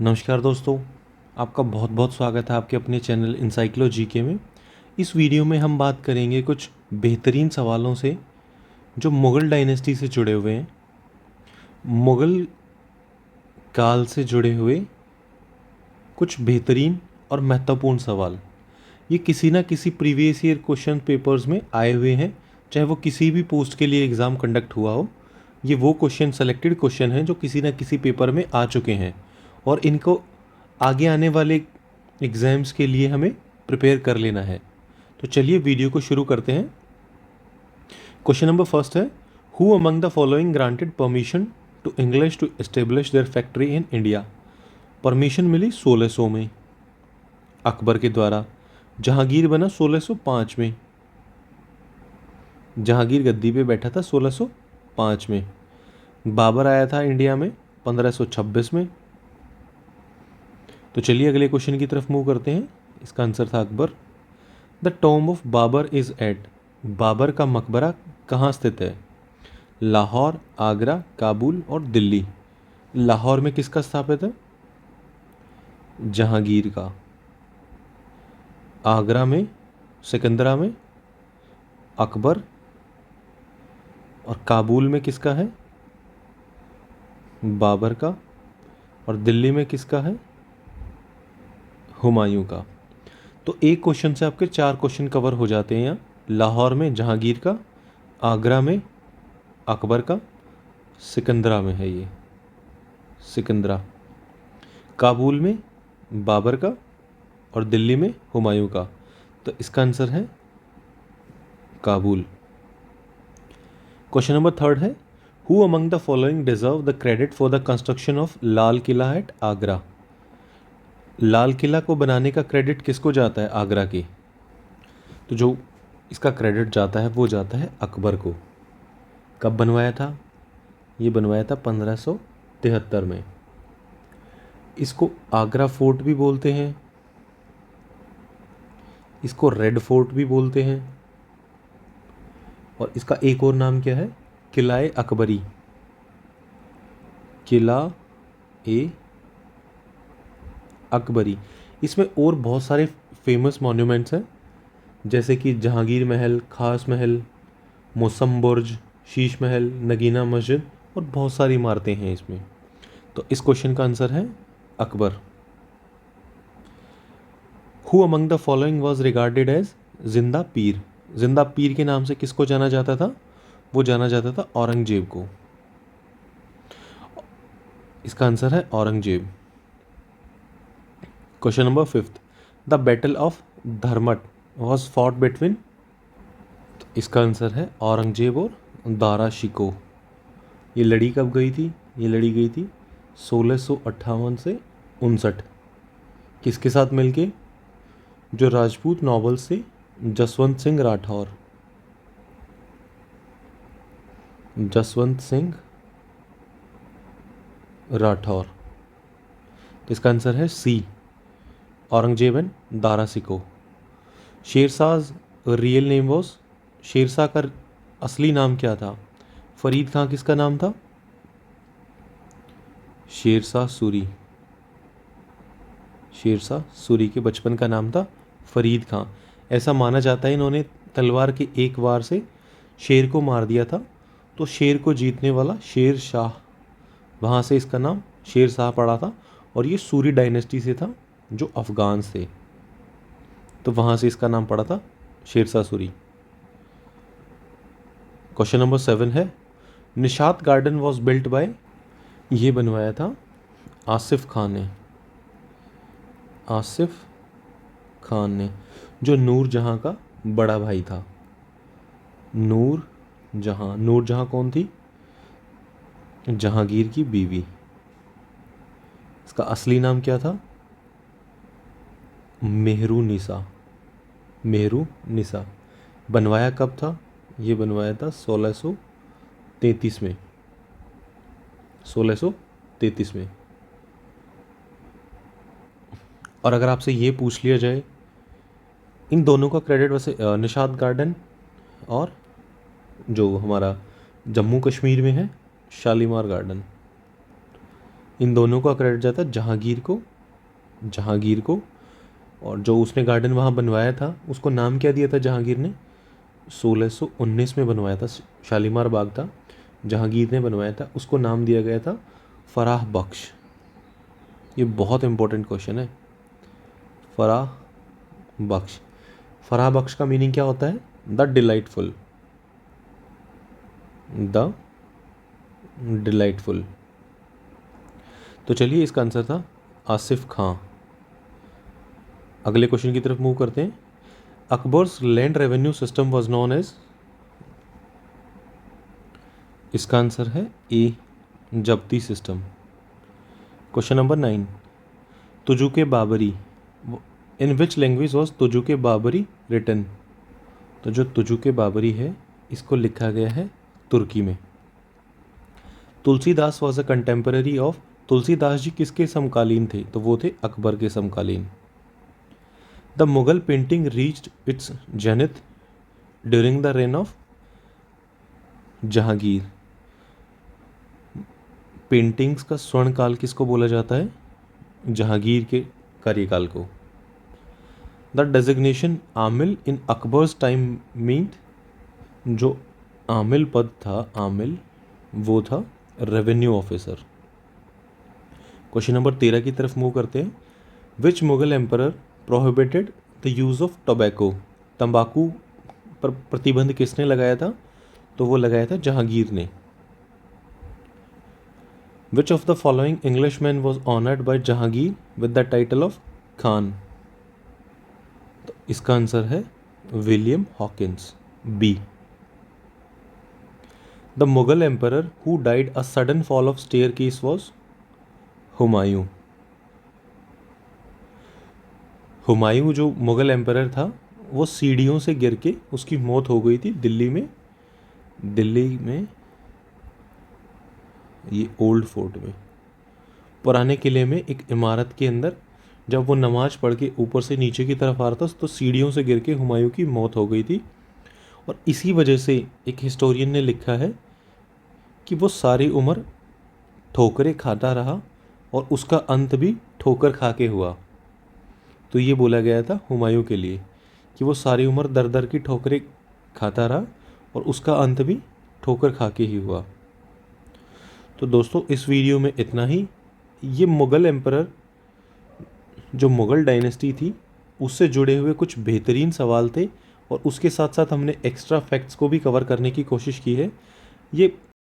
नमस्कार दोस्तों, आपका बहुत बहुत स्वागत है आपके अपने चैनल इनसाइक्लो जीके में। इस वीडियो में हम बात करेंगे कुछ बेहतरीन सवालों से जो मुग़ल डायनेस्टी से जुड़े हुए हैं। मुग़ल काल से जुड़े हुए कुछ बेहतरीन और महत्वपूर्ण सवाल। ये किसी ना किसी प्रीवियस ईयर क्वेश्चन पेपर्स में आए हुए हैं, चाहे वो किसी भी पोस्ट के लिए एग्ज़ाम कंडक्ट हुआ हो। ये वो क्वेश्चन, सेलेक्टेड क्वेश्चन हैं जो किसी ना किसी पेपर में आ चुके हैं और इनको आगे आने वाले एग्ज़ाम्स के लिए हमें प्रिपेयर कर लेना है। तो चलिए वीडियो को शुरू करते हैं। क्वेश्चन नंबर फर्स्ट है, who among the following granted permission to English to establish their factory in India. Permission मिली 1600 में अकबर के द्वारा। जहांगीर बना 1605 में। जहांगीर गद्दी पे बैठा था 1605 में। बाबर आया था इंडिया में 1526 में। तो चलिए अगले क्वेश्चन की तरफ मूव करते हैं। इसका आंसर था Akbar. The tomb of Babur is at. Babur का मकबरा कहाँ स्थित है? लाहौर, आगरा, काबुल और दिल्ली। लाहौर में किसका स्थापित है? जहांगीर का। आगरा में, सिकंदरा में अकबर। और काबुल में किसका है? बाबर का। और दिल्ली में किसका है? हुमायूं का। तो एक क्वेश्चन से आपके 4 क्वेश्चन कवर हो जाते हैं यहाँ। लाहौर में जहांगीर का, आगरा में अकबर का, सिकंदरा में है ये सिकंदरा, काबुल में बाबर का और दिल्ली में हुमायूं का। तो इसका आंसर है काबुल। क्वेश्चन नंबर थर्ड है, who among the following deserve the credit for the construction of Lal Qila at Agra. Lal Qila को बनाने का क्रेडिट किसको जाता है आगरा के? तो जो इसका क्रेडिट जाता है वो जाता है अकबर को। कब बनवाया था? ये बनवाया था 1573 में। इसको आगरा फोर्ट भी बोलते हैं, इसको रेड फोर्ट भी बोलते हैं, और इसका एक और नाम क्या है? किला-ए अकबरी। किला-ए अकबरी। इसमें और बहुत सारे फेमस मॉन्यूमेंट्स हैं, जैसे कि जहांगीर महल, खास महल, मौसम बुर्ज, शीश महल, नगीना मस्जिद और बहुत सारी इमारतें हैं इसमें। तो इस क्वेश्चन का आंसर है Akbar. Who among the following was regarded as Zinda Pir. जिंदा पीर के नाम से किसको जाना जाता था? वो जाना जाता था औरंगजेब को। इसका आंसर है Aurangzeb. Question number fifth, the battle of Dharmat was fought between. इसका आंसर है औरंगजेब और दारा शिको। ये लड़ी कब गई थी? ये लड़ी गई थी 1658 से 59। किसके साथ मिलके? जो राजपूत नॉवल्स से जसवंत सिंह राठौर। जसवंत सिंह राठौर। तो इसका आंसर है C, Aurangzeb and Dara Shikoh. Shershah real name was. Shershah का असली नाम क्या था? फरीद खां किसका नाम था? शेरशाह सूरी। शेरशाह सूरी के बचपन का नाम था फरीद खां। ऐसा माना जाता है इन्होंने तलवार के एक वार से शेर को मार दिया था, तो शेर को जीतने वाला शेर शाह, वहाँ से इसका नाम शेर शाह पड़ा था। और ये सूरी डायनेस्टी से था जो अफ़गान थे, तो वहाँ से इसका नाम पड़ा था शेरशाह सूरी। क्वेश्चन नंबर 7 है, Nishat garden was built by. ये बनवाया था आसिफ खान ने। आसिफ खान ने, जो नूर जहाँ का बड़ा भाई था। नूर जहाँ। नूर जहाँ कौन थी? जहांगीर की बीवी। इसका असली नाम क्या था? मेहरू निसा। मेहरू निसा। बनवाया कब था? ये बनवाया था 1633 में। 1633 में। और अगर आपसे ये पूछ लिया जाए, इन दोनों का क्रेडिट वैसे निशात गार्डन और जो हमारा जम्मू कश्मीर में है शालीमार गार्डन, इन दोनों का क्रेडिट जाता है जहांगीर को। और जो उसने गार्डन वहाँ बनवाया था उसको नाम क्या दिया था जहांगीर ने? 1619 में बनवाया था, शालीमार बाग था, जहांगीर ने बनवाया था, उसको नाम दिया गया था फराह बख्श। ये बहुत इंपॉर्टेंट क्वेश्चन है, फराह बख्श। फराह बख्श का मीनिंग क्या होता है? The delightful, the delightful. तो चलिए, इसका आंसर था आसिफ खां। अगले क्वेश्चन की तरफ मूव करते हैं। Akbar's land revenue system was known as, इसका आंसर है A, Zabti system. Question number 9, Tuzuke Babri, in which language was Tuzuke Babri written? तो जो तुजुके बाबरी है इसको लिखा गया है तुर्की में। Tulsidas was a contemporary of, Tulsidas ji किसके समकालीन थे? तो वो थे अकबर के समकालीन। The Mughal painting reached its zenith during the reign of Jahangir. Paintings का स्वर्ण काल किसको बोला जाता है? जहांगीर के कार्यकाल को। The designation Aamil in Akbar's time mean, जो आमिल पद था, आमिल वो था रेवेन्यू ऑफिसर। क्वेश्चन नंबर 13 की तरफ मूव करते हैं। Which Mughal emperor prohibited the use of tobacco, तंबाकू पर प्रतिबंध किसने लगाया था? तो वो लगाया था जहांगीर ने। Which of the following Englishman was honoured by Jahangir with the title of Khan? तो इसका आंसर है William Hawkins, B. The Mughal emperor who died a sudden fall of staircase was Humayun. Humayun जो मुगल एम्परर था वो सीढ़ियों से गिर के उसकी मौत हो गई थी दिल्ली में ये ओल्ड फोर्ट में, पुराने किले में एक इमारत के अंदर। जब वो नमाज पढ़ के ऊपर से नीचे की तरफ आ रहा था तो सीढ़ियों से गिर के हुमायूं की मौत हो गई थी। और इसी वजह से एक हिस्टोरियन ने लिखा है कि वो सारी उम्र ठोकरें खाता रहा और उसका अंत भी ठोकर खा के हुआ। तो ये बोला गया था हुमायूं के लिए कि वो सारी उम्र दर दर की ठोकरें खाता रहा और उसका अंत भी ठोकर खा के ही हुआ। तो दोस्तों, इस वीडियो में इतना ही। ये मुग़ल एम्परर, जो मुग़ल डायनेस्टी थी, उससे जुड़े हुए कुछ बेहतरीन सवाल थे और उसके साथ साथ हमने एक्स्ट्रा फैक्ट्स को भी कवर करने की कोशिश की है। ये